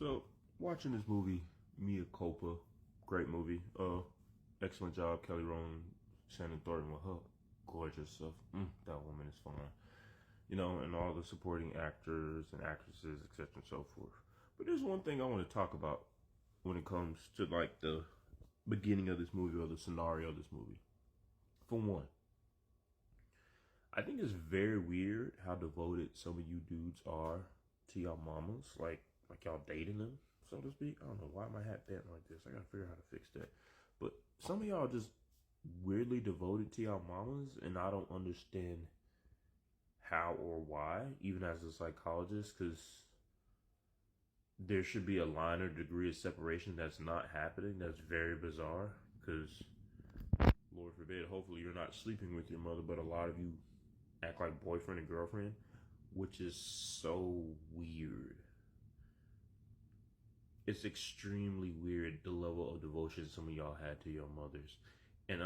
So, watching this movie, Mea Culpa, great movie. Excellent job, Kelly Rowland, Shannon Thornton with her gorgeous stuff. That woman is fine. And all the supporting actors and actresses, etc. and so forth. But there's one thing I want to talk about when it comes to like the beginning of this movie or the scenario of this movie. For one, I think it's very weird how devoted some of you dudes are to y'all mamas, like y'all dating them, so to speak. I don't know why my hat bent like this. I gotta figure out how to fix that. But some of y'all just weirdly devoted to y'all mamas, and I don't understand how or why, even as a psychologist, because there should be a line or degree of separation that's not happening. That's very bizarre, because Lord forbid, hopefully you're not sleeping with your mother, but a lot of you act like boyfriend and girlfriend, which is so weird. It's extremely weird, the level of devotion some of y'all had to your mothers. And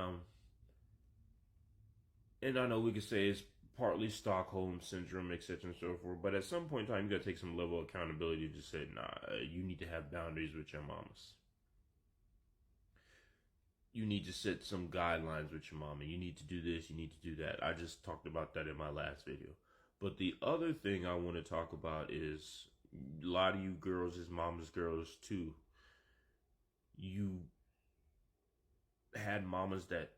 I know we could say it's partly Stockholm syndrome, etc. and so forth, but at some point in time, you gotta take some level of accountability to say, nah, you need to have boundaries with your mamas. You need to set some guidelines with your mama. You need to do this, you need to do that. I just talked about that in my last video. But the other thing I want to talk about is a lot of you girls is mama's girls too. You had mamas that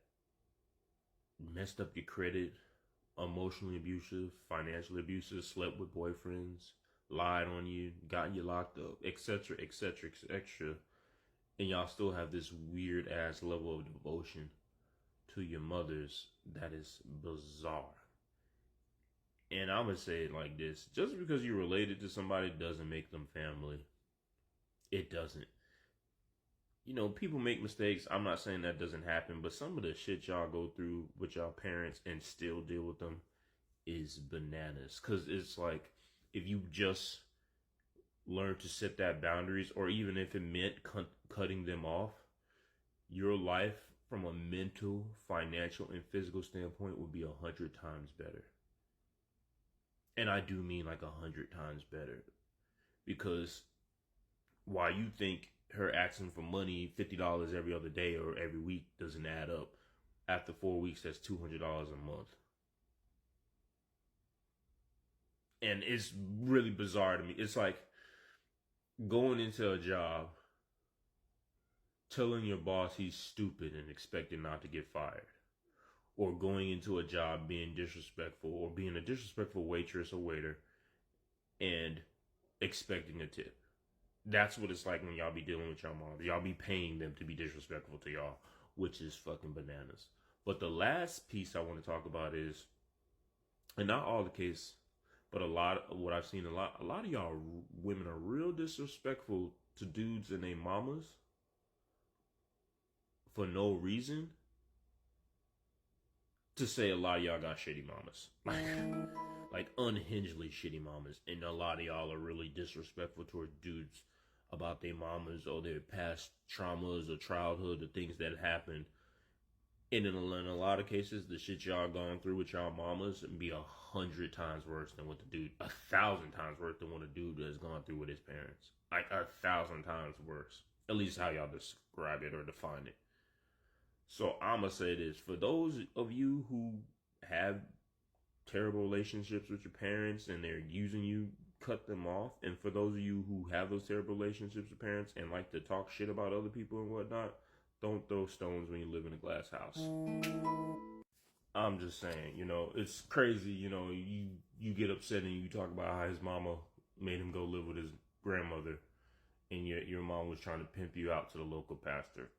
messed up your credit, emotionally abusive, financially abusive, slept with boyfriends, lied on you, got you locked up, etc., etc., etc. And y'all still have this weird ass level of devotion to your mothers that is bizarre. And I'm gonna say it like this: just because you're related to somebody doesn't make them family. It doesn't. People make mistakes. I'm not saying that doesn't happen, but some of the shit y'all go through with y'all parents and still deal with them is bananas. Because it's like, if you just learn to set that boundaries, or even if it meant cutting them off, your life from a mental, financial, and physical standpoint would be 100 times better. And I do mean like 100 times better. Because while you think her asking for money, $50 every other day or every week doesn't add up, after 4 weeks, that's $200 a month. And it's really bizarre to me. It's like going into a job, telling your boss he's stupid and expecting not to get fired. Or going into a job being disrespectful, or being a disrespectful waitress or waiter and expecting a tip. That's what it's like when y'all be dealing with y'all moms. Y'all be paying them to be disrespectful to y'all, which is fucking bananas. But the last piece I want to talk about is, and not all the case, but a lot of what I've seen, a lot of y'all women are real disrespectful to dudes and their mamas for no reason. To say a lot of y'all got shitty mamas. Like unhingedly shitty mamas. And a lot of y'all are really disrespectful towards dudes about their mamas or their past traumas or childhood or things that happened. And in a lot of cases, the shit y'all gone through with y'all mamas would be 100 times worse than what the dude, 1,000 times worse than what a dude has gone through with his parents. Like 1,000 times worse. At least how y'all describe it or define it. So I'm going to say this. For those of you who have terrible relationships with your parents and they're using you, cut them off. And for those of you who have those terrible relationships with parents and like to talk shit about other people and whatnot, don't throw stones when you live in a glass house. I'm just saying, it's crazy, you get upset and you talk about how his mama made him go live with his grandmother and your mom was trying to pimp you out to the local pastor.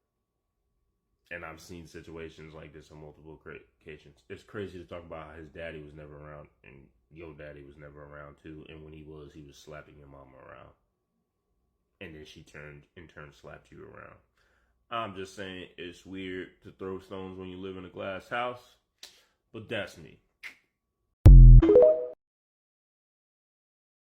And I've seen situations like this on multiple occasions. It's crazy to talk about how his daddy was never around and your daddy was never around too. And when he was slapping your mama around. And then she in turn slapped you around. I'm just saying it's weird to throw stones when you live in a glass house. But that's me.